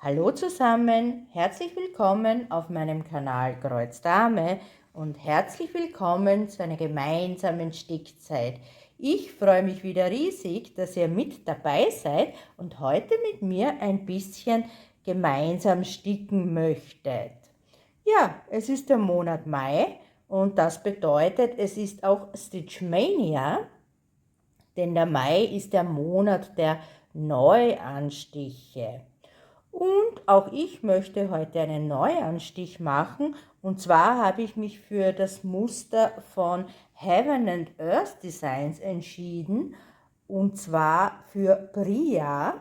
Hallo zusammen, herzlich willkommen auf meinem Kanal Kreuz Dame und herzlich willkommen zu einer gemeinsamen Stickzeit. Ich freue mich wieder riesig, dass ihr mit dabei seid und heute mit mir ein bisschen gemeinsam sticken möchtet. Ja, es ist der Monat Mai und das bedeutet, es ist auch Stitchmania, denn der Mai ist der Monat der Neuanstiche. Und auch ich möchte heute einen Neuanstich machen. Und zwar habe ich mich für das Muster von Heaven and Earth Designs entschieden. Und zwar für Bria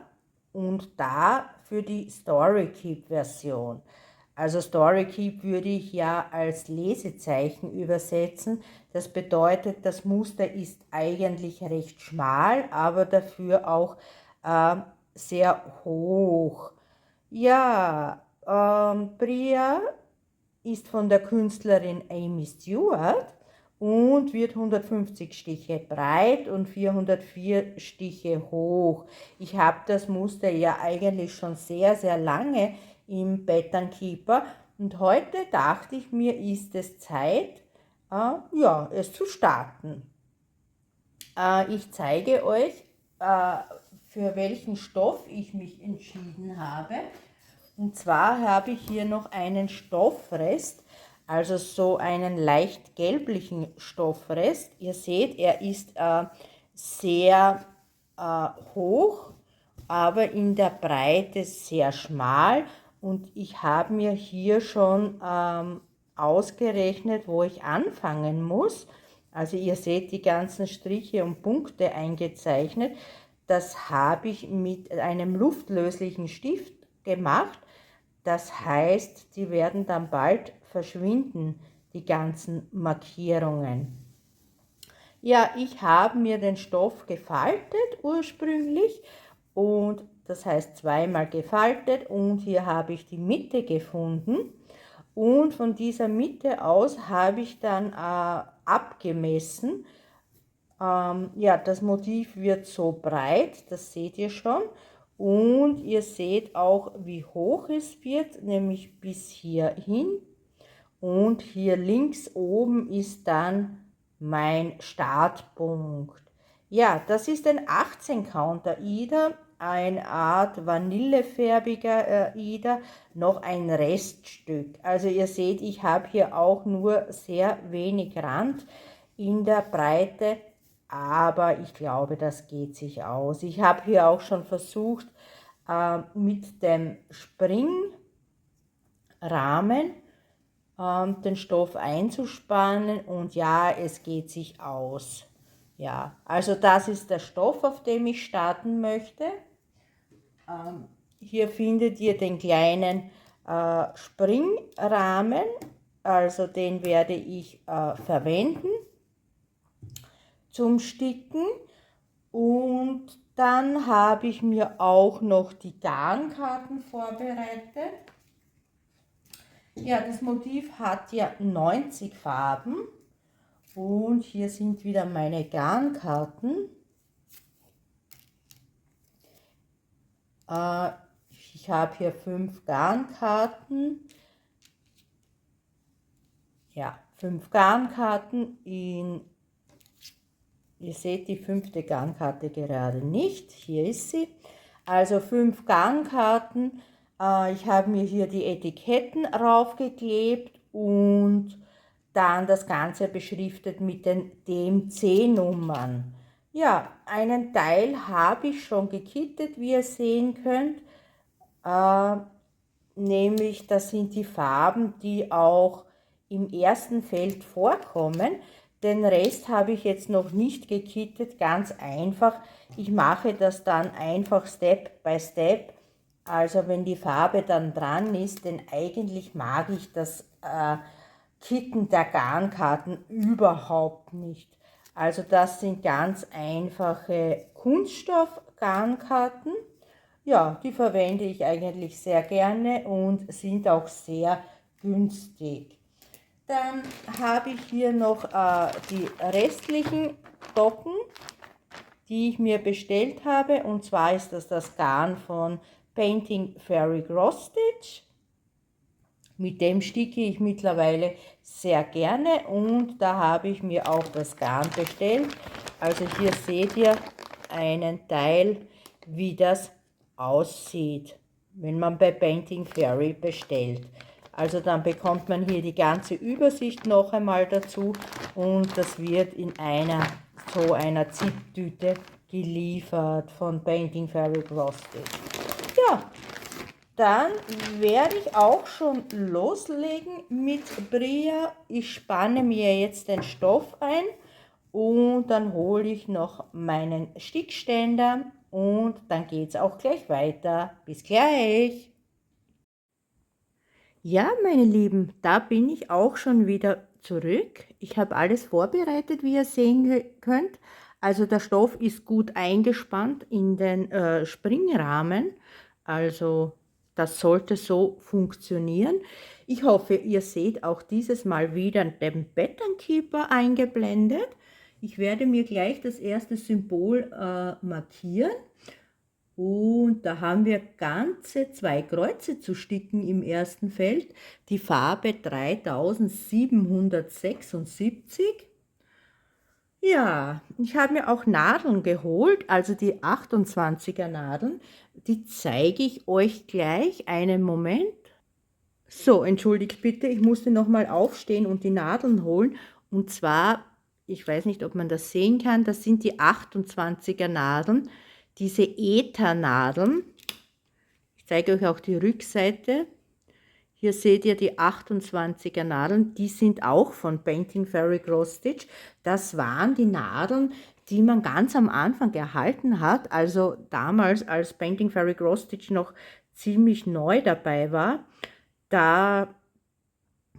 und da für die Storykeep Version. Also Storykeep würde ich ja als Lesezeichen übersetzen. Das bedeutet, das Muster ist eigentlich recht schmal, aber dafür auch sehr hoch. Ja, Bria ist von der Künstlerin Amy Stewart und wird 150 Stiche breit und 404 Stiche hoch. Ich habe das Muster ja eigentlich schon sehr, sehr lange im Pattern Keeper und heute dachte ich mir, ist es Zeit, ja, es zu starten. Ich zeige euch, für welchen Stoff ich mich entschieden habe. Und zwar habe ich hier noch einen Stoffrest, also so einen leicht gelblichen Stoffrest. Ihr seht, er ist sehr hoch, aber in der Breite sehr schmal. Und ich habe mir hier schon ausgerechnet, wo ich anfangen muss. Also ihr seht die ganzen Striche und Punkte eingezeichnet. Das habe ich mit einem luftlöslichen Stift gemacht. Das heißt, die werden dann bald verschwinden, die ganzen Markierungen. Ja, ich habe mir den Stoff gefaltet ursprünglich und das heißt zweimal gefaltet und hier habe ich die Mitte gefunden. Und von dieser Mitte aus habe ich dann abgemessen. Ja, das Motiv wird so breit, das seht ihr schon. Und ihr seht auch, wie hoch es wird, nämlich bis hierhin. Und hier links oben ist dann mein Startpunkt. Ja, das ist ein 18 Count AIDA, eine Art vanillefärbiger AIDA, noch ein Reststück. Also ihr seht, ich habe hier auch nur sehr wenig Rand in der Breite, aber ich glaube, das geht sich aus. Ich habe hier auch schon versucht, mit dem Springrahmen den Stoff einzuspannen und ja, es geht sich aus. Ja, also das ist der Stoff, auf dem ich starten möchte. Hier findet ihr den kleinen Springrahmen, also den werde ich verwenden zum Sticken. Und dann habe ich mir auch noch die Garnkarten vorbereitet. Ja, das Motiv hat ja 90 Farben und hier sind wieder meine Garnkarten. Ich habe hier 5 Garnkarten. Ja, 5 Garnkarten in, ihr seht die 5. Garnkarte gerade nicht, hier ist sie. Also 5 Garnkarten. Ich habe mir hier die Etiketten raufgeklebt und dann das Ganze beschriftet mit den DMC-Nummern. Ja, einen Teil habe ich schon gekittet, wie ihr sehen könnt. Nämlich, das sind die Farben, die auch im ersten Feld vorkommen. Den Rest habe ich jetzt noch nicht gekittet, ganz einfach. Ich mache das dann einfach Step by Step. Also wenn die Farbe dann dran ist, denn eigentlich mag ich das Kitten der Garnkarten überhaupt nicht. Also das sind ganz einfache Kunststoff-Garnkarten. Ja, die verwende ich eigentlich sehr gerne und sind auch sehr günstig. Dann habe ich hier noch die restlichen Docken, die ich mir bestellt habe. Und zwar ist das Garn von Painting Fairy Cross Stitch. Mit dem sticke ich mittlerweile sehr gerne und da habe ich mir auch das Garn bestellt. Also hier seht ihr einen Teil, wie das aussieht, wenn man bei Painting Fairy bestellt. Also dann bekommt man hier die ganze Übersicht noch einmal dazu und das wird in so einer Zip-Tüte geliefert von Painting Fairy Cross Stitch. Ja, dann werde ich auch schon loslegen mit Bria. Ich spanne mir jetzt den Stoff ein und dann hole ich noch meinen Stickständer und dann geht es auch gleich weiter. Bis gleich! Ja, meine Lieben, da bin ich auch schon wieder zurück. Ich habe alles vorbereitet, wie ihr sehen könnt. Also der Stoff ist gut eingespannt in den Springrahmen. Also das sollte so funktionieren. Ich hoffe, ihr seht auch dieses Mal wieder den Pattern Keeper eingeblendet. Ich werde mir gleich das erste Symbol markieren. Und da haben wir ganze 2 Kreuze zu sticken im ersten Feld. Die Farbe 3776. Ja, ich habe mir auch Nadeln geholt, also die 28er Nadeln. Die zeige ich euch gleich. Einen Moment. So, entschuldigt bitte, ich musste nochmal aufstehen und die Nadeln holen. Und zwar, ich weiß nicht, ob man das sehen kann, das sind die 28er Nadeln. Diese Äthernadeln, ich zeige euch auch die Rückseite, hier seht ihr die 28er Nadeln, die sind auch von Painting Fairy Cross Stitch. Das waren die Nadeln, die man ganz am Anfang erhalten hat, also damals als Painting Fairy Cross Stitch noch ziemlich neu dabei war. Da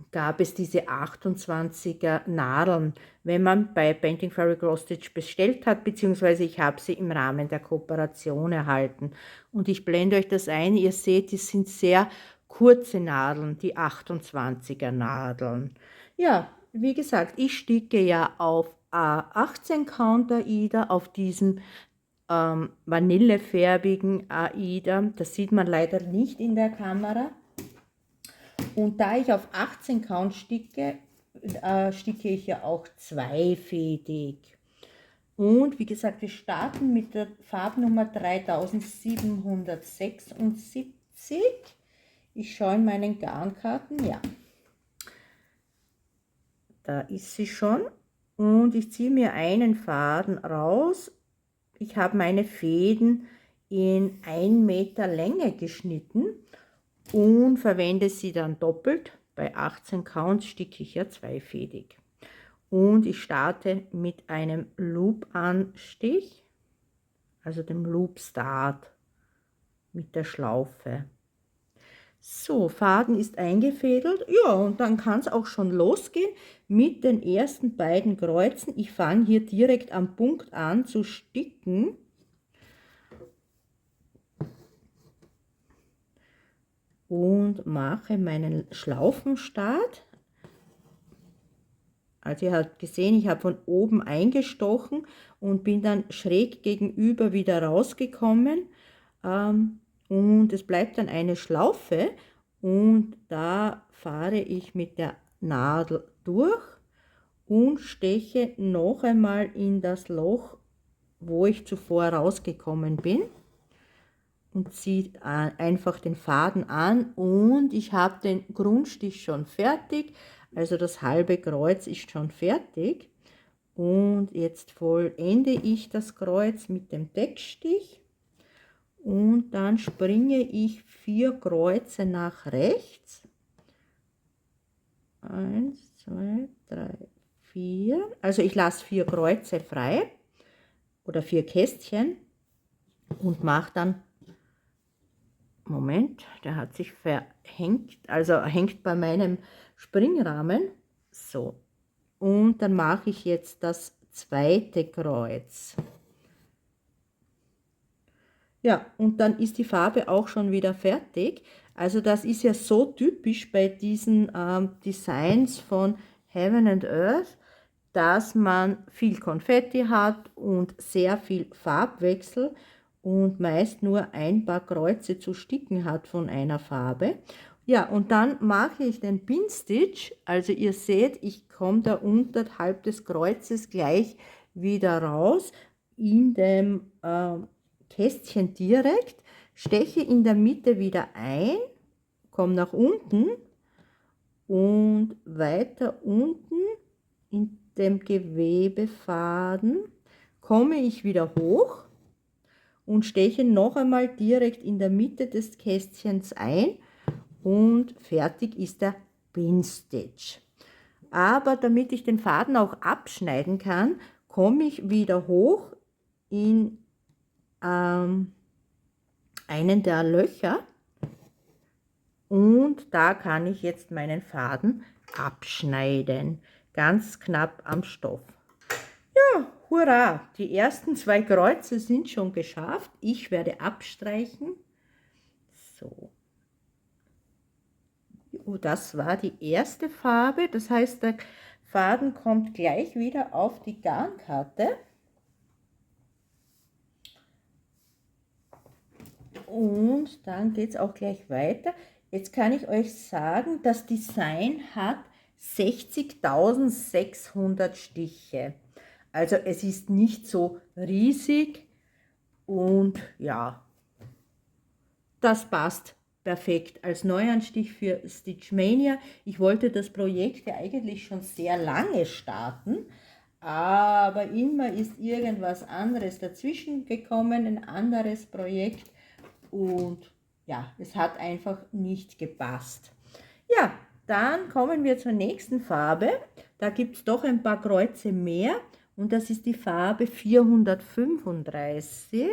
gab es diese 28er Nadeln, wenn man bei Painting Fairy Cross Stitch bestellt hat, beziehungsweise ich habe sie im Rahmen der Kooperation erhalten. Und ich blende euch das ein, ihr seht, die sind sehr kurze Nadeln, die 28er Nadeln. Ja, wie gesagt, ich sticke ja auf 18 Count Aida, auf diesem vanillefärbigen Aida. Das sieht man leider nicht in der Kamera. Und da ich auf 18 Count sticke, sticke ich ja auch zweifädig. Und wie gesagt, wir starten mit der Farbnummer 3776. Ich schaue in meinen Garnkarten, ja. Da ist sie schon. Und ich ziehe mir einen Faden raus. Ich habe meine Fäden in 1 Meter Länge geschnitten und verwende sie dann doppelt. Bei 18 Count sticke ich ja zweifädig. Und ich starte mit einem Loop-Anstich, also dem Loop-Start mit der Schlaufe. So, Faden ist eingefädelt. Ja, und dann kann es auch schon losgehen mit den ersten beiden Kreuzen. Ich fange hier direkt am Punkt an zu sticken. Und mache meinen Schlaufenstart. Also ihr habt gesehen, ich habe von oben eingestochen und bin dann schräg gegenüber wieder rausgekommen. Und es bleibt dann eine Schlaufe und da fahre ich mit der Nadel durch und steche noch einmal in das Loch, wo ich zuvor rausgekommen bin. Und ziehe einfach den Faden an und ich habe den Grundstich schon fertig, also das halbe Kreuz ist schon fertig. Und jetzt vollende ich das Kreuz mit dem Deckstich und dann springe ich 4 Kreuze nach rechts. 1, 2, 3, 4. Also ich lasse 4 Kreuze frei oder 4 Kästchen und mache dann, Moment, der hat sich verhängt, also hängt bei meinem Springrahmen. So, und dann mache ich jetzt das zweite Kreuz. Ja, und dann ist die Farbe auch schon wieder fertig. Also das ist ja so typisch bei diesen Designs von Heaven and Earth, dass man viel Konfetti hat und sehr viel Farbwechsel. und meist nur ein paar Kreuze zu sticken hat von einer Farbe. Ja, und dann mache ich den Pinstitch, also ihr seht, ich komme da unterhalb des Kreuzes gleich wieder raus in dem Kästchen direkt, steche in der Mitte wieder ein, komme nach unten und weiter unten in dem Gewebefaden komme ich wieder hoch und steche noch einmal direkt in der Mitte des Kästchens ein und fertig ist der Pinstitch. Aber damit ich den Faden auch abschneiden kann, komme ich wieder hoch in einen der Löcher und da kann ich jetzt meinen Faden abschneiden, ganz knapp am Stoff. Ja, hurra, die ersten 2 Kreuze sind schon geschafft. Ich werde abstreichen. So. Oh, das war die erste Farbe, das heißt, der Faden kommt gleich wieder auf die Garnkarte. Und dann geht es auch gleich weiter. Jetzt kann ich euch sagen, das Design hat 60.600 Stiche. Also es ist nicht so riesig und ja, das passt perfekt als Neuanstich für Stitchmania. Ich wollte das Projekt ja eigentlich schon sehr lange starten, aber immer ist irgendwas anderes dazwischen gekommen, ein anderes Projekt und ja, es hat einfach nicht gepasst. Ja, dann kommen wir zur nächsten Farbe. Da gibt es doch ein paar Kreuze mehr und das ist die Farbe 435.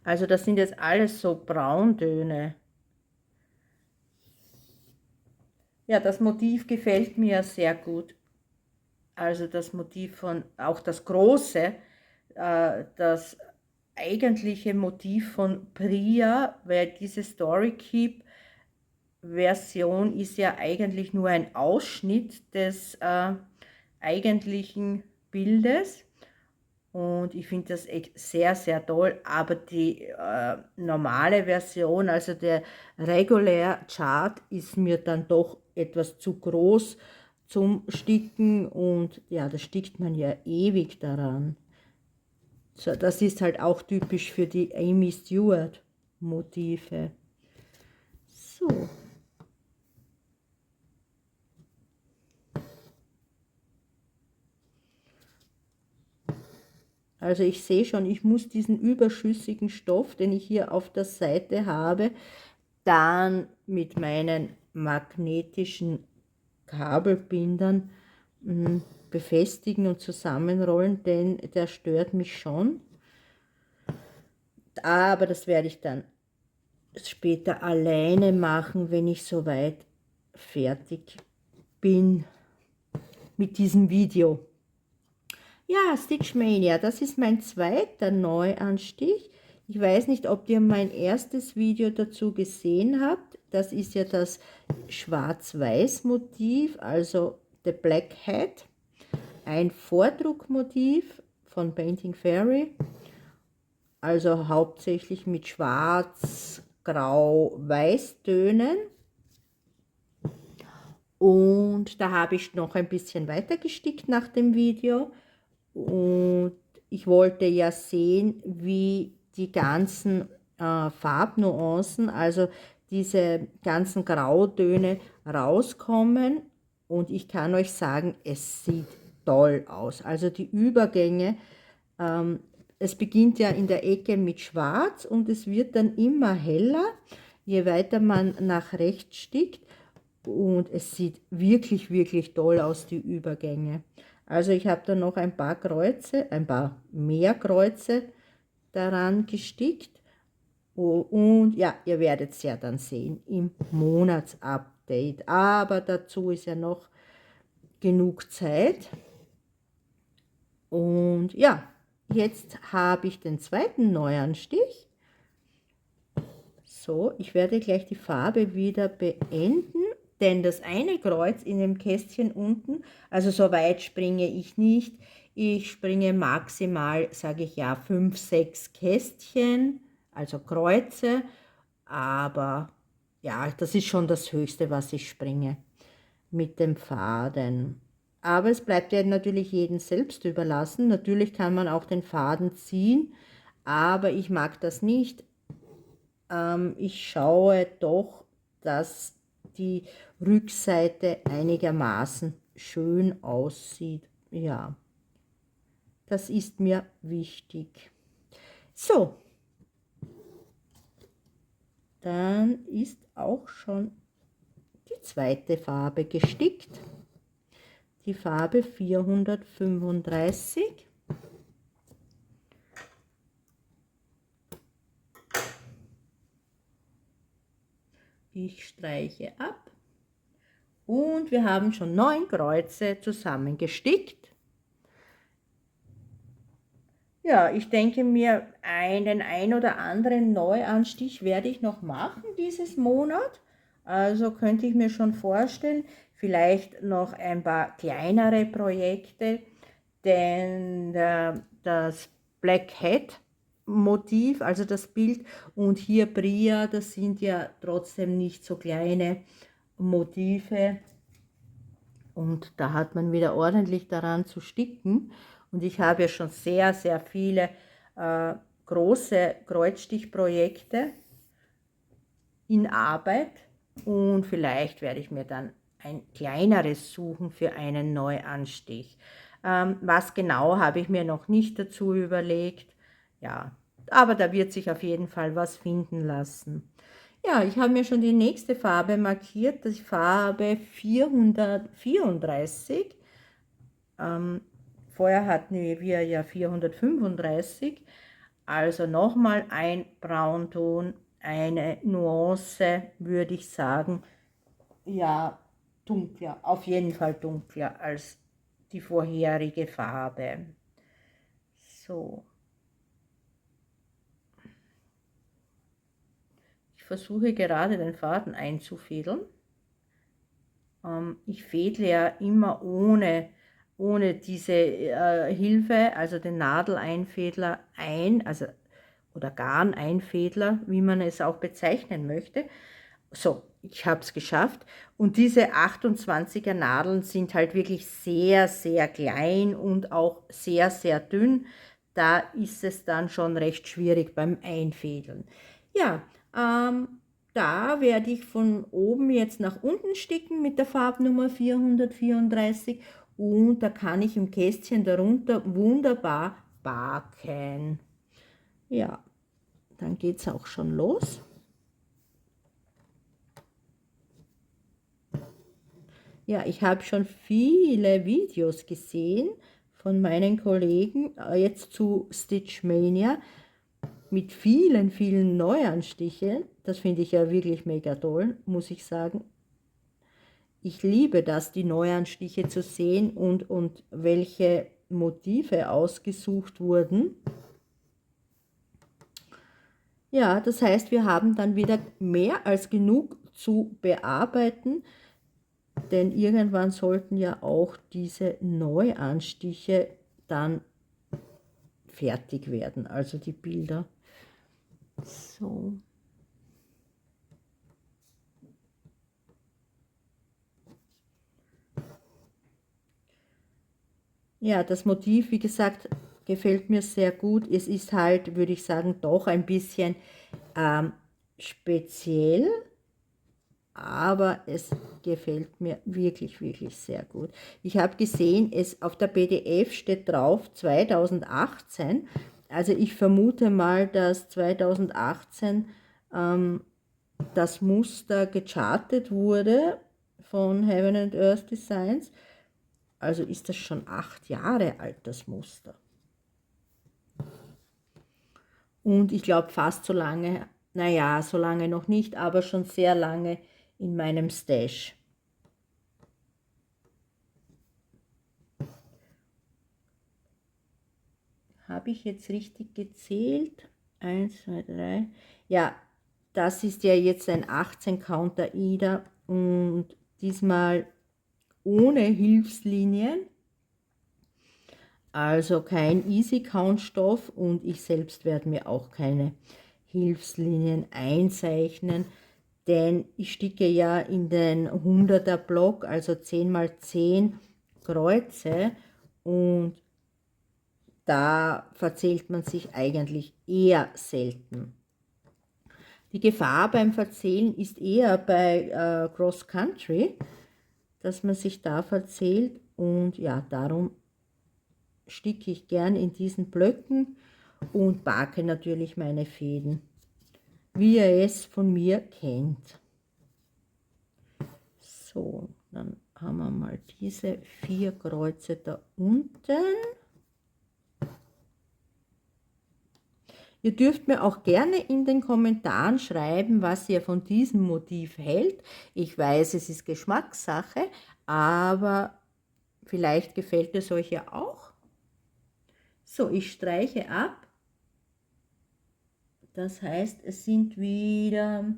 Also das sind jetzt alles so Brauntöne. Ja, das Motiv gefällt mir sehr gut. Also das Motiv von, auch das große, das eigentliche Motiv von Priya, weil diese Story Keep Version ist ja eigentlich nur ein Ausschnitt des eigentlichen Bildes. Und ich finde das echt sehr, sehr toll, aber die normale Version, also der Regular Chart, ist mir dann doch etwas zu groß zum Sticken und ja, da stickt man ja ewig daran. So, das ist halt auch typisch für die Amy Stewart Motive. So. Also ich sehe schon, ich muss diesen überschüssigen Stoff, den ich hier auf der Seite habe, dann mit meinen magnetischen Kabelbindern befestigen und zusammenrollen, denn der stört mich schon. Aber das werde ich dann später alleine machen, wenn ich soweit fertig bin mit diesem Video. Ja, Stitchmania, das ist mein zweiter Neuanstich. Ich weiß nicht, ob ihr mein erstes Video dazu gesehen habt. Das ist ja das Schwarz-Weiß-Motiv, also The Black Hat. Ein Vordruckmotiv von Painting Fairy. Also hauptsächlich mit Schwarz, Grau, Weiß-Tönen. Und da habe ich noch ein bisschen weiter gestickt nach dem Video. Und ich wollte ja sehen, wie die ganzen Farbnuancen, also diese ganzen Grautöne rauskommen. Und ich kann euch sagen, es sieht toll aus. Also die Übergänge, es beginnt ja in der Ecke mit Schwarz und es wird dann immer heller, je weiter man nach rechts stickt. Und es sieht wirklich, wirklich toll aus, die Übergänge. Also ich habe da noch ein paar Kreuze, ein paar mehr Kreuze daran gestickt. Und ja, ihr werdet es ja dann sehen im Monatsupdate. Aber dazu ist ja noch genug Zeit. Und ja, jetzt habe ich den zweiten Neuanstich. So, ich werde gleich die Farbe wieder beenden. Denn das eine Kreuz in dem Kästchen unten, also so weit springe ich nicht, Ich springe maximal, sage ich ja, 5, 6 Kästchen, also Kreuze, aber ja, das ist schon das Höchste, was ich springe mit dem Faden. Aber es bleibt ja natürlich jedem selbst überlassen. Natürlich kann man auch den Faden ziehen, aber ich mag das nicht. Ich schaue doch, dass die Rückseite einigermaßen schön aussieht. Ja, das ist mir wichtig. So, dann ist auch schon die zweite Farbe gestickt. Die Farbe 435. Ich streiche ab und wir haben schon 9 Kreuze zusammengestickt. Ja, ich denke mir, den ein oder anderen Neuanstich werde ich noch machen dieses Monat. Also könnte ich mir schon vorstellen, vielleicht noch ein paar kleinere Projekte, denn das Black Hat Motiv, also das Bild, und hier Bria, das sind ja trotzdem nicht so kleine Motive, und da hat man wieder ordentlich daran zu sticken. Und ich habe ja schon sehr, sehr viele große Kreuzstichprojekte in Arbeit, und vielleicht werde ich mir dann ein kleineres suchen für einen Neuanstich. Was genau, habe ich mir noch nicht dazu überlegt. Ja, aber da wird sich auf jeden Fall was finden lassen. Ja, ich habe mir schon die nächste Farbe markiert, die Farbe 434. Vorher hatten wir ja 435, also nochmal ein Braunton, eine Nuance, würde ich sagen, ja, dunkler, auf jeden Fall dunkler als die vorherige Farbe. So. Ich versuche gerade den Faden einzufädeln. Ich fädle ja immer ohne diese Hilfe, also den Nadeleinfädler also oder Garneinfädler, wie man es auch bezeichnen möchte. So, ich habe es geschafft. Und diese 28er Nadeln sind halt wirklich sehr, sehr klein und auch sehr, sehr dünn. Da ist es dann schon recht schwierig beim Einfädeln. Ja, da werde ich von oben jetzt nach unten sticken mit der Farbnummer 434, und da kann ich im Kästchen darunter wunderbar backen. Ja, dann geht es auch schon los. Ja, ich habe schon viele Videos gesehen von meinen Kollegen, jetzt zu Stitchmania, mit vielen, vielen Neuanstichen. Das finde ich ja wirklich mega toll, muss ich sagen. Ich liebe das, die Neuanstiche zu sehen und welche Motive ausgesucht wurden. Ja, das heißt, wir haben dann wieder mehr als genug zu bearbeiten, denn irgendwann sollten ja auch diese Neuanstiche dann fertig werden, also die Bilder. So. Ja, das Motiv, wie gesagt, gefällt mir sehr gut. Es ist halt, würde ich sagen, doch ein bisschen speziell, aber es gefällt mir wirklich, wirklich sehr gut. Ich habe gesehen, auf der PDF steht drauf 2018. Also ich vermute mal, dass 2018 das Muster gechartet wurde von Heaven and Earth Designs. Also ist das schon 8 Jahre alt, das Muster. Und ich glaube fast so lange, naja, so lange noch nicht, aber schon sehr lange in meinem Stash. Habe ich jetzt richtig gezählt? 1, 2, 3. Ja, das ist ja jetzt ein 18 Counter Ida und diesmal ohne Hilfslinien. Also kein Easy-Count-Stoff und ich selbst werde mir auch keine Hilfslinien einzeichnen, denn ich sticke ja in den 100er Block, also 10 mal 10 Kreuze, und da verzählt man sich eigentlich eher selten. Die Gefahr beim Verzählen ist eher bei Cross Country, dass man sich da verzählt, und ja, darum sticke ich gern in diesen Blöcken und backe natürlich meine Fäden, wie ihr es von mir kennt. So, dann haben wir mal diese 4 Kreuze da unten. Ihr dürft mir auch gerne in den Kommentaren schreiben, was ihr von diesem Motiv hält. Ich weiß, es ist Geschmackssache, aber vielleicht gefällt es euch ja auch. So, ich streiche ab. Das heißt, es sind wieder,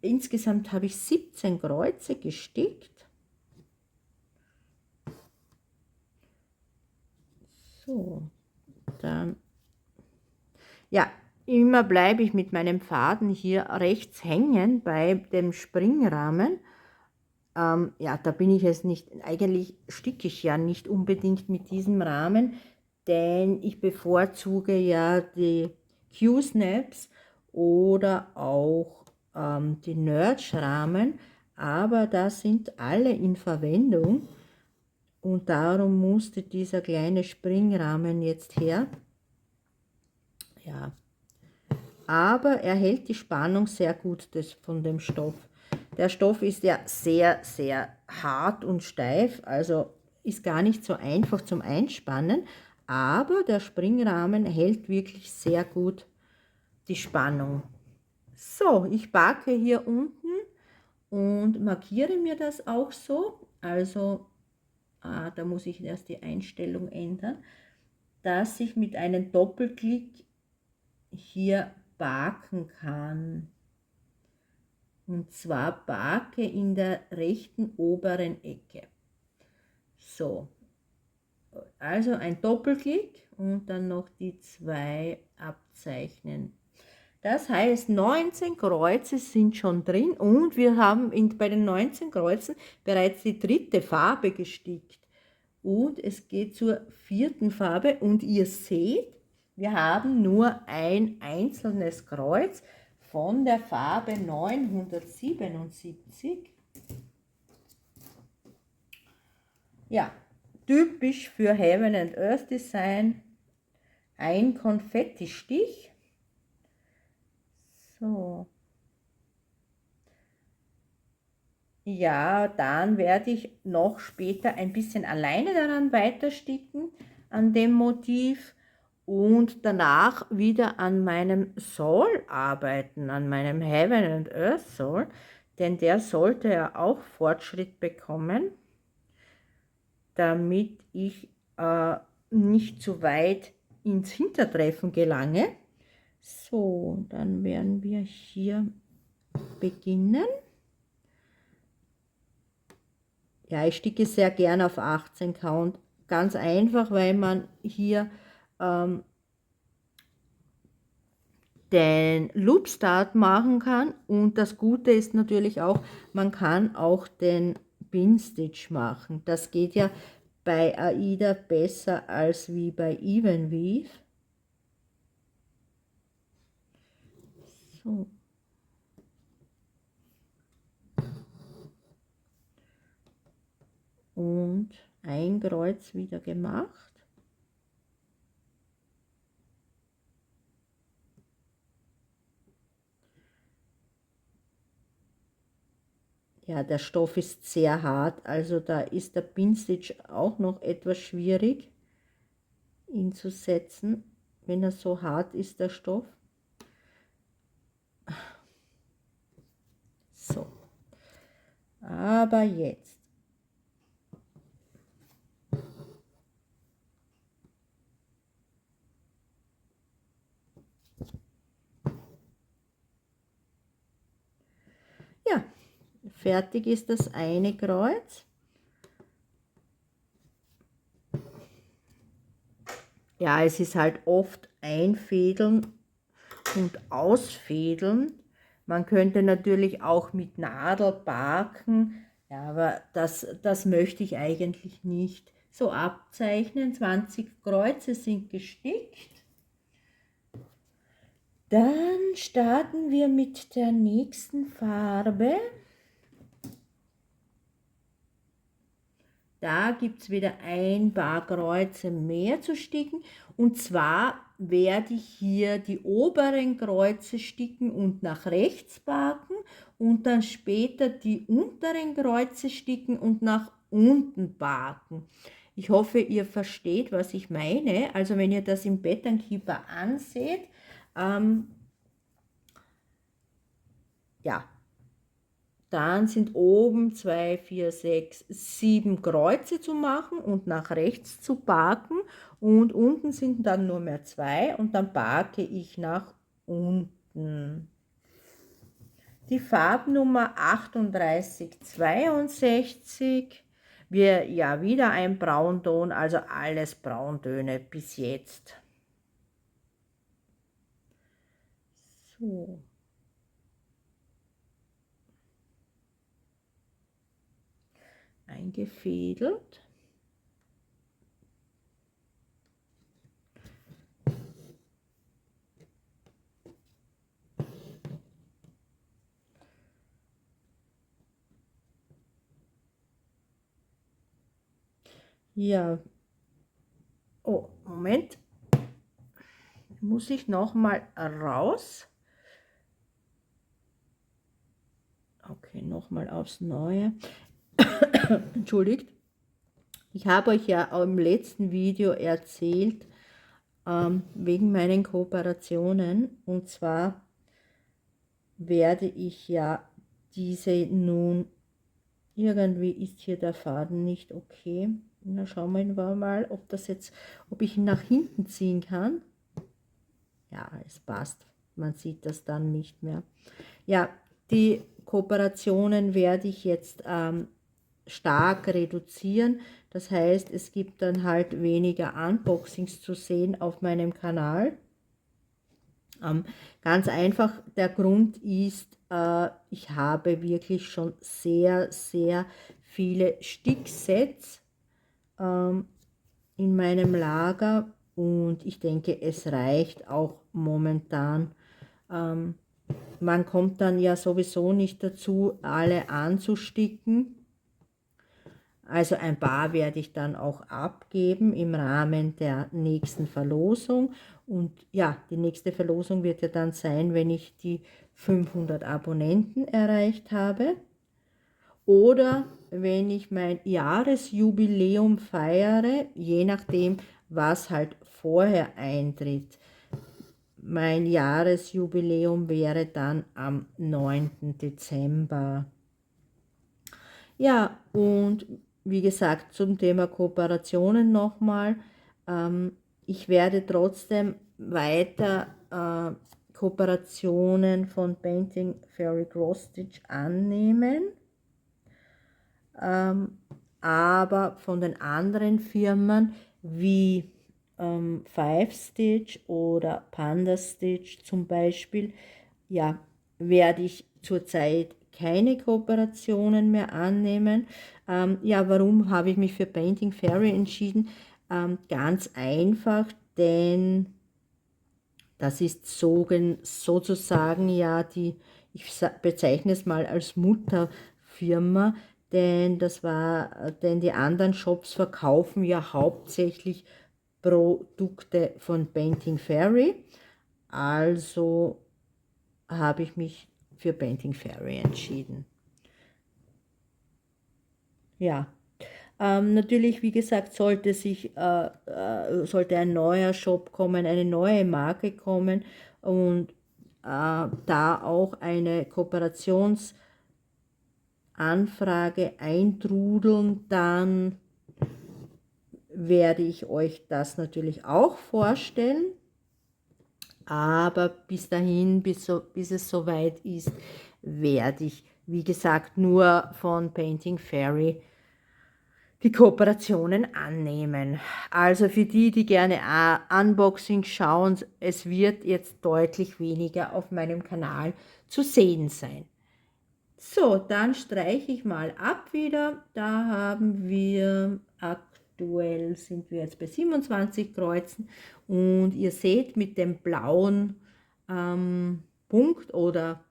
insgesamt habe ich 17 Kreuze gestickt. So, dann, ja, immer bleibe ich mit meinem Faden hier rechts hängen bei dem Springrahmen. Ja, da bin ich es nicht, eigentlich sticke ich ja nicht unbedingt mit diesem Rahmen, denn ich bevorzuge ja die Q-Snaps oder auch die Nerdsch-Rahmen, aber da sind alle in Verwendung und darum musste dieser kleine Springrahmen jetzt her. Ja, aber er hält die Spannung sehr gut von dem Stoff. Der Stoff ist ja sehr, sehr hart und steif, also ist gar nicht so einfach zum Einspannen, aber der Springrahmen hält wirklich sehr gut die Spannung. So, ich backe hier unten und markiere mir das auch so, also da muss ich erst die Einstellung ändern, dass ich mit einem Doppelklick hier backen kann. Und zwar backe in der rechten oberen Ecke. So, also ein Doppelklick und dann noch die 2 abzeichnen. Das heißt, 19 Kreuze sind schon drin und wir haben bei den 19 Kreuzen bereits die 3. Farbe gestickt. Und es geht zur 4. Farbe und ihr seht, wir haben nur ein einzelnes Kreuz von der Farbe 977. Ja, typisch für Heaven and Earth Design, ein Konfettistich. So. Ja, dann werde ich noch später ein bisschen alleine daran weitersticken, an dem Motiv, und danach wieder an meinem Soul arbeiten, an meinem Heaven and Earth Soul, denn der sollte ja auch Fortschritt bekommen, damit ich nicht zu weit ins Hintertreffen gelange. So, dann werden wir hier beginnen. Ja, ich sticke sehr gern auf 18 Count. Ganz einfach, weil man hier den Loop Start machen kann, und das Gute ist natürlich auch, man kann auch den Pin Stitch machen. Das geht ja bei AIDA besser als wie bei Even Weave. So. Und ein Kreuz wieder gemacht. Ja, der Stoff ist sehr hart, also da ist der Pin Stitch auch noch etwas schwierig, ihn zu setzen, wenn er so hart ist, der Stoff. So, aber jetzt. Ja, fertig ist das eine Kreuz. ja, es ist halt oft einfädeln und ausfädeln. Man könnte natürlich auch mit Nadel barken, ja, aber das möchte ich eigentlich nicht. So abzeichnen, 20 Kreuze sind gestickt. Dann starten wir mit der nächsten Farbe. Da gibt es wieder ein paar Kreuze mehr zu sticken, und zwar werde ich hier die oberen Kreuze sticken und nach rechts barken und dann später die unteren Kreuze sticken und nach unten barken. Ich hoffe, ihr versteht, was ich meine. Also wenn ihr das im Pattern Keeper anseht, ja, dann sind oben 2, 4, 6, 7 Kreuze zu machen und nach rechts zu barken, und unten sind dann nur mehr 2 und dann barke ich nach unten. Die Farbnummer 3862, ja, wieder ein Braunton, also alles Brauntöne bis jetzt. So. Eingefädelt. Ja, oh, Moment, muss ich noch mal raus. Okay, nochmal aufs Neue. Entschuldigt. Ich habe euch ja im letzten Video erzählt, wegen meinen Kooperationen. Und zwar werde ich ja diese nun, irgendwie ist hier der Faden nicht okay. Na, schauen wir mal, ob ich ihn nach hinten ziehen kann. Ja, es passt. Man sieht das dann nicht mehr. Ja, die Kooperationen werde ich jetzt stark reduzieren. Das heißt, es gibt dann halt weniger Unboxings zu sehen auf meinem Kanal. Ganz einfach, der Grund ist, ich habe wirklich schon sehr, sehr viele Sticksets in meinem Lager, und ich denke, es reicht auch momentan. Man kommt dann ja sowieso nicht dazu, alle anzusticken. Also ein paar werde ich dann auch abgeben im Rahmen der nächsten Verlosung. Und ja, die nächste Verlosung wird ja dann sein, wenn ich die 500 Abonnenten erreicht habe. Oder wenn ich mein Jahresjubiläum feiere, je nachdem, was halt vorher eintritt. Mein Jahresjubiläum wäre dann am 9. Dezember. Ja, und wie gesagt, zum Thema Kooperationen nochmal. Ich werde trotzdem weiter Kooperationen von Painting Fairy Cross Stitch annehmen. Aber von den anderen Firmen wie Five Stitch oder Panda Stitch zum Beispiel, ja, werde ich zurzeit keine Kooperationen mehr annehmen. Ja, warum habe ich mich für Painting Fairy entschieden? Ganz einfach, denn das ist sozusagen ja ich bezeichne es mal als Mutterfirma, denn die anderen Shops verkaufen ja hauptsächlich Produkte von Painting Fairy. Also habe ich mich für Painting Fairy entschieden. Ja, natürlich, wie gesagt, sollte ein neuer Shop kommen, eine neue Marke kommen und da auch eine Kooperationsanfrage eintrudeln, dann werde ich euch das natürlich auch vorstellen. Aber bis dahin, bis es soweit ist, werde ich, wie gesagt, nur von Painting Fairy die Kooperationen annehmen. Also für die, die gerne Unboxing schauen, es wird jetzt deutlich weniger auf meinem Kanal zu sehen sein. So, dann streiche ich mal ab wieder. Da haben wir, aktuell sind wir jetzt bei 27 Kreuzen und ihr seht mit dem blauen Punkt oder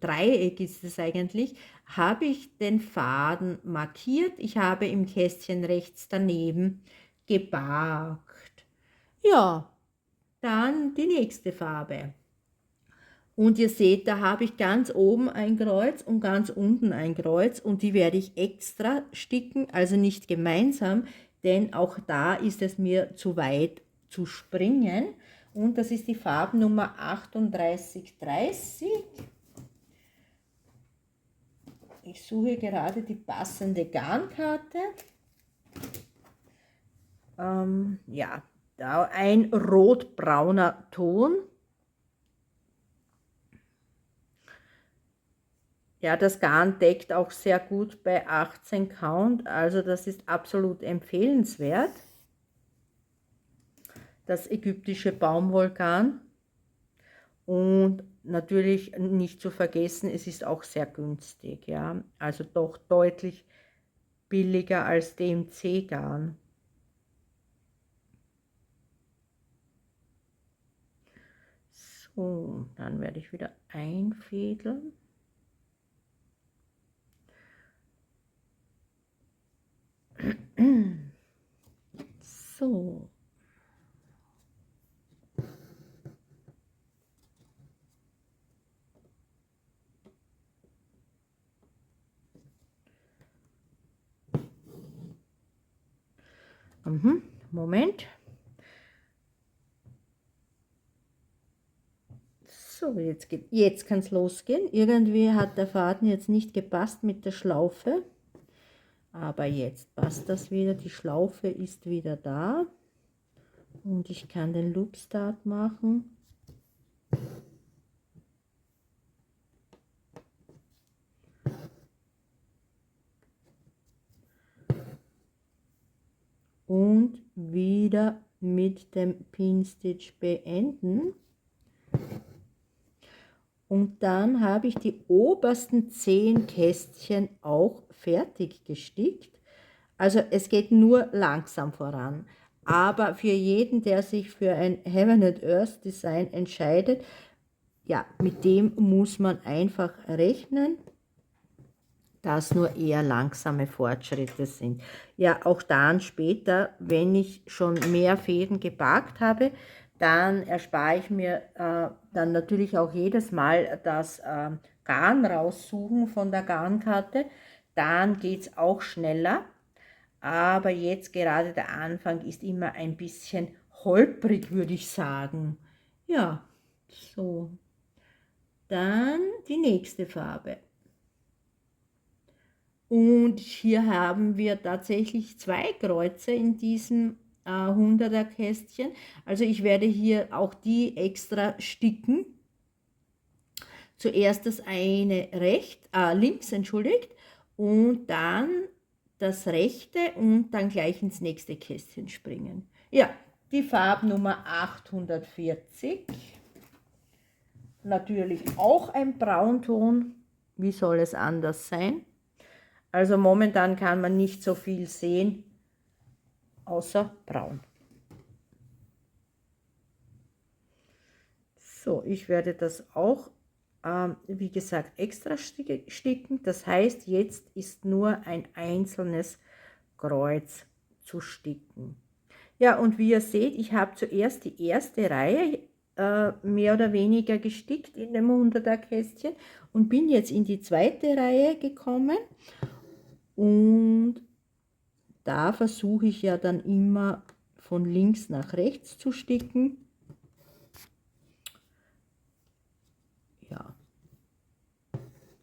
Dreieck ist es eigentlich, habe ich den Faden markiert. Ich habe im Kästchen rechts daneben gebarkt. Ja, dann die nächste Farbe. Und ihr seht, da habe ich ganz oben ein Kreuz und ganz unten ein Kreuz und die werde ich extra sticken, also nicht gemeinsam, denn auch da ist es mir zu weit zu springen. Und das ist die Farbnummer 3830. Ich suche gerade die passende Garnkarte. Ja, da ein rotbrauner Ton. Ja, das Garn deckt auch sehr gut bei 18 Count, also das ist absolut empfehlenswert. Das ägyptische Baumwollgarn. Und natürlich nicht zu vergessen, es ist auch sehr günstig, ja, also doch deutlich billiger als DMC-Garn. So, dann werde ich wieder einfädeln. So. Moment. So, jetzt kann es losgehen. Irgendwie hat der Faden jetzt nicht gepasst mit der Schlaufe. Aber jetzt passt das wieder. Die Schlaufe ist wieder da. Und ich kann den Loop Start machen. Und wieder mit dem Pin Stitch beenden. Und dann habe ich die obersten 10 Kästchen auch fertig gestickt. Also es geht nur langsam voran. Aber für jeden, der sich für ein Heaven and Earth Design entscheidet, ja, mit dem muss man einfach rechnen, dass nur eher langsame Fortschritte sind. Ja, auch dann später, wenn ich schon mehr Fäden gebarkt habe, dann erspare ich mir dann natürlich auch jedes Mal das Garn raussuchen von der Garnkarte. Dann geht es auch schneller. Aber jetzt gerade der Anfang ist immer ein bisschen holprig, würde ich sagen. Ja, so. Dann die nächste Farbe. Und hier haben wir tatsächlich 2 Kreuze in diesem 100er Kästchen. Also ich werde hier auch die extra sticken. Zuerst das eine links, entschuldigt, und dann das rechte und dann gleich ins nächste Kästchen springen. Ja, die Farbnummer 840. Natürlich auch ein Braunton. Wie soll es anders sein? Also momentan kann man nicht so viel sehen, außer braun. So, ich werde das auch, wie gesagt, extra sticken. Das heißt, jetzt ist nur ein einzelnes Kreuz zu sticken. Ja, und wie ihr seht, ich habe zuerst die erste Reihe mehr oder weniger gestickt in dem 100er Kästchen und bin jetzt in die zweite Reihe gekommen. Und da versuche ich ja dann immer von links nach rechts zu sticken. Ja,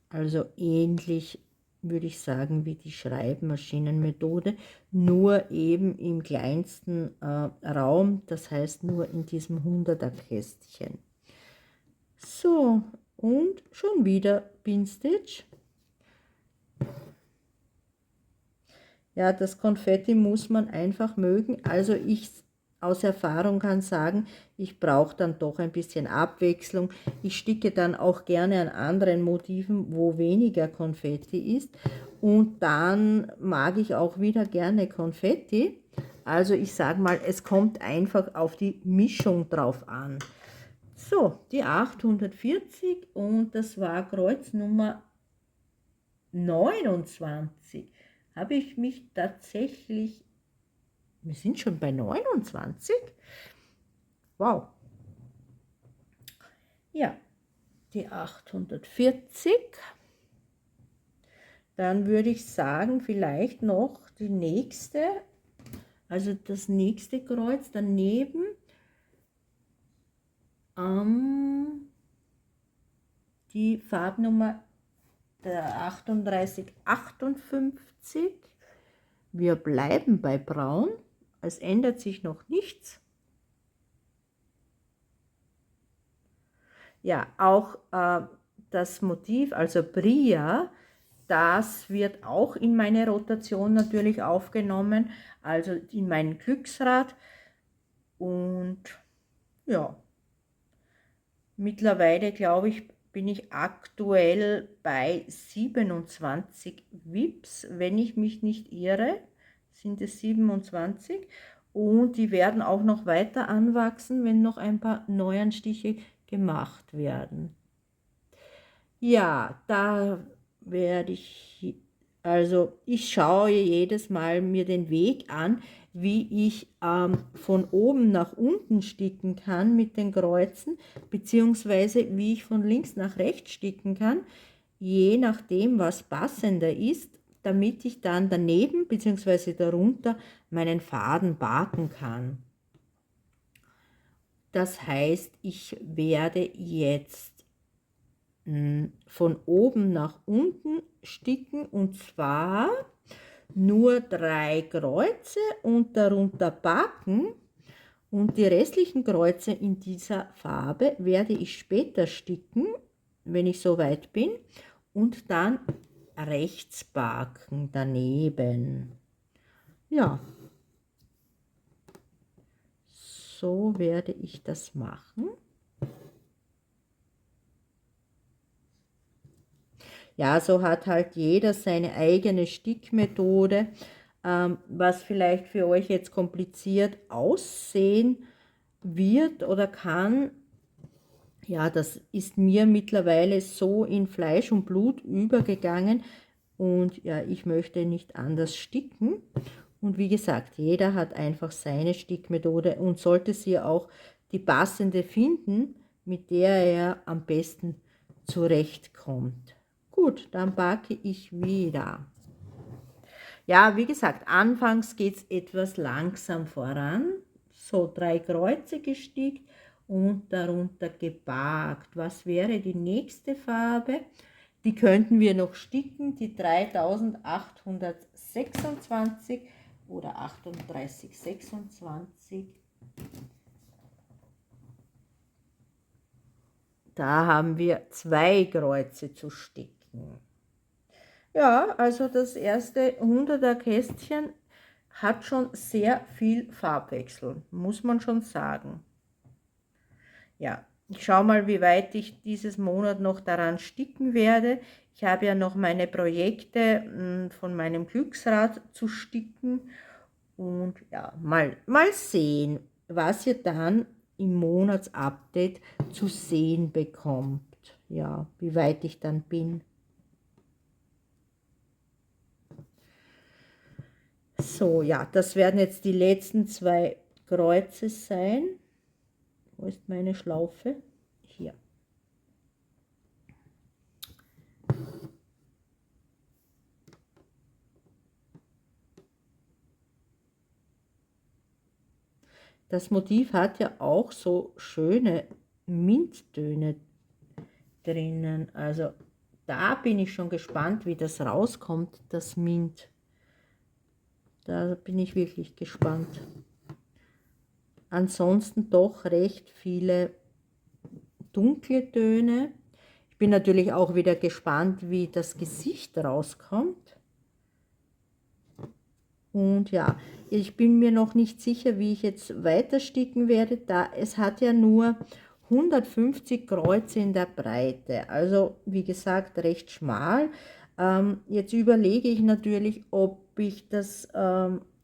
also ähnlich würde ich sagen wie die Schreibmaschinenmethode, nur eben im kleinsten Raum, das heißt nur in diesem 100er Kästchen. So, und schon wieder Pin Stitch. Ja, das Konfetti muss man einfach mögen. Also ich aus Erfahrung kann sagen, ich brauche dann doch ein bisschen Abwechslung. Ich sticke dann auch gerne an anderen Motiven, wo weniger Konfetti ist. Und dann mag ich auch wieder gerne Konfetti. Also ich sage mal, es kommt einfach auf die Mischung drauf an. So, die 840 und das war Kreuz Nummer 29. Habe ich mich tatsächlich, wir sind schon bei 29? Wow. Ja, die 840. Dann würde ich sagen, vielleicht noch die nächste, also das nächste Kreuz daneben. Die Farbnummer der 3858. Wir bleiben bei Braun. Es ändert sich noch nichts. Ja, auch das Motiv, also Bria, das wird auch in meine Rotation natürlich aufgenommen, also in mein Glücksrad. Und ja, mittlerweile glaube ich, bin ich aktuell bei 27 Wips, wenn ich mich nicht irre, sind es 27. Und die werden auch noch weiter anwachsen, wenn noch ein paar Neuanstiche gemacht werden. Ja, da werde ich, also ich schaue jedes Mal mir den Weg an, wie ich von oben nach unten sticken kann mit den Kreuzen, beziehungsweise wie ich von links nach rechts sticken kann, je nachdem, was passender ist, damit ich dann daneben beziehungsweise darunter meinen Faden backen kann. Das heißt, ich werde jetzt von oben nach unten sticken und zwar nur 3 Kreuze und darunter backen und die restlichen Kreuze in dieser Farbe werde ich später sticken, wenn ich soweit bin, und dann rechts backen daneben. Ja, so werde ich das machen. Ja, so hat halt jeder seine eigene Stickmethode, was vielleicht für euch jetzt kompliziert aussehen wird oder kann. Ja, das ist mir mittlerweile so in Fleisch und Blut übergegangen und ja, ich möchte nicht anders sticken. Und wie gesagt, jeder hat einfach seine Stickmethode und sollte sie auch die passende finden, mit der er am besten zurechtkommt. Gut, dann backe ich wieder. Ja, wie gesagt, anfangs geht es etwas langsam voran. So 3 Kreuze gestickt und darunter gebackt. Was wäre die nächste Farbe? Die könnten wir noch sticken, die 3826 oder 3826. Da haben wir 2 Kreuze zu sticken. Ja, also das erste 100er Kästchen hat schon sehr viel Farbwechsel, muss man schon sagen. Ja, ich schaue mal, wie weit ich dieses Monat noch daran sticken werde. Ich habe ja noch meine Projekte von meinem Glücksrad zu sticken. Und ja, mal sehen, was ihr dann im Monatsupdate zu sehen bekommt. Ja, wie weit ich dann bin. So, ja, das werden jetzt die letzten 2 Kreuze sein. Wo ist meine Schlaufe? Hier. Das Motiv hat ja auch so schöne Minttöne drinnen. Also da bin ich schon gespannt, wie das rauskommt, das Mint. Da bin ich wirklich gespannt. Ansonsten doch recht viele dunkle Töne. Ich bin natürlich auch wieder gespannt, wie das Gesicht rauskommt. Und ja, ich bin mir noch nicht sicher, wie ich jetzt weiter sticken werde, da es hat ja nur 150 Kreuze in der Breite, also wie gesagt recht schmal. Jetzt überlege ich natürlich, ob ich das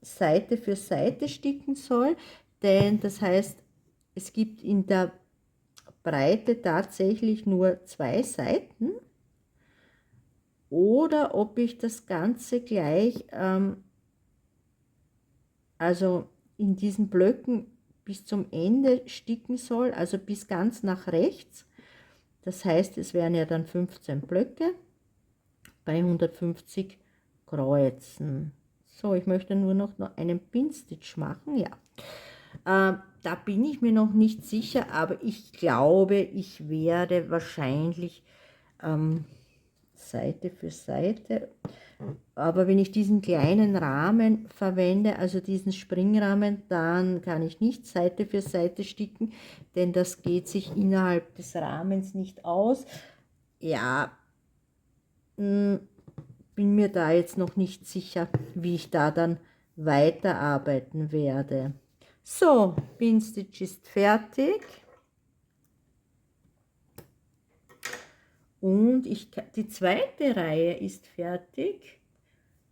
Seite für Seite sticken soll, denn das heißt, es gibt in der Breite tatsächlich nur 2 Seiten, oder ob ich das Ganze gleich also in diesen Blöcken bis zum Ende sticken soll, also bis ganz nach rechts. Das heißt, es wären ja dann 15 Blöcke bei 150 Kreuzen. So, ich möchte nur noch einen Pinstitch machen, ja. Da bin ich mir noch nicht sicher, aber ich glaube, ich werde wahrscheinlich Seite für Seite, aber wenn ich diesen kleinen Rahmen verwende, also diesen Springrahmen, dann kann ich nicht Seite für Seite sticken, denn das geht sich innerhalb des Rahmens nicht aus. Ja, bin mir da jetzt noch nicht sicher, wie ich da dann weiterarbeiten werde. So, Pinstitch ist fertig. Und die zweite Reihe ist fertig.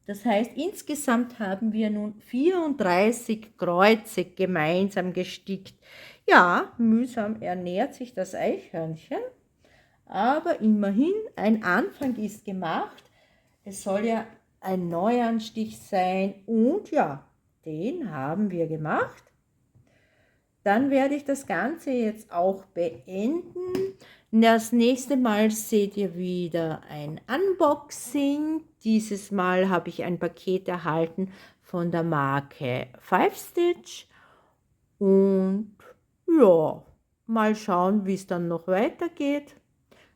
Das heißt, insgesamt haben wir nun 34 Kreuze gemeinsam gestickt. Ja, mühsam ernährt sich das Eichhörnchen, aber immerhin, ein Anfang ist gemacht. Es soll ja ein Neuanstich sein und ja, den haben wir gemacht. Dann werde ich das Ganze jetzt auch beenden. Das nächste Mal seht ihr wieder ein Unboxing. Dieses Mal habe ich ein Paket erhalten von der Marke 5 Stitch. Und ja, mal schauen, wie es dann noch weitergeht.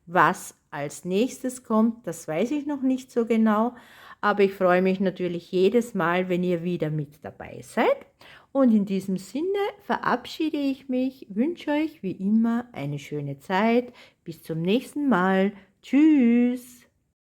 Was als nächstes kommt, das weiß ich noch nicht so genau. Aber ich freue mich natürlich jedes Mal, wenn ihr wieder mit dabei seid. Und in diesem Sinne verabschiede ich mich, wünsche euch wie immer eine schöne Zeit. Bis zum nächsten Mal. Tschüss.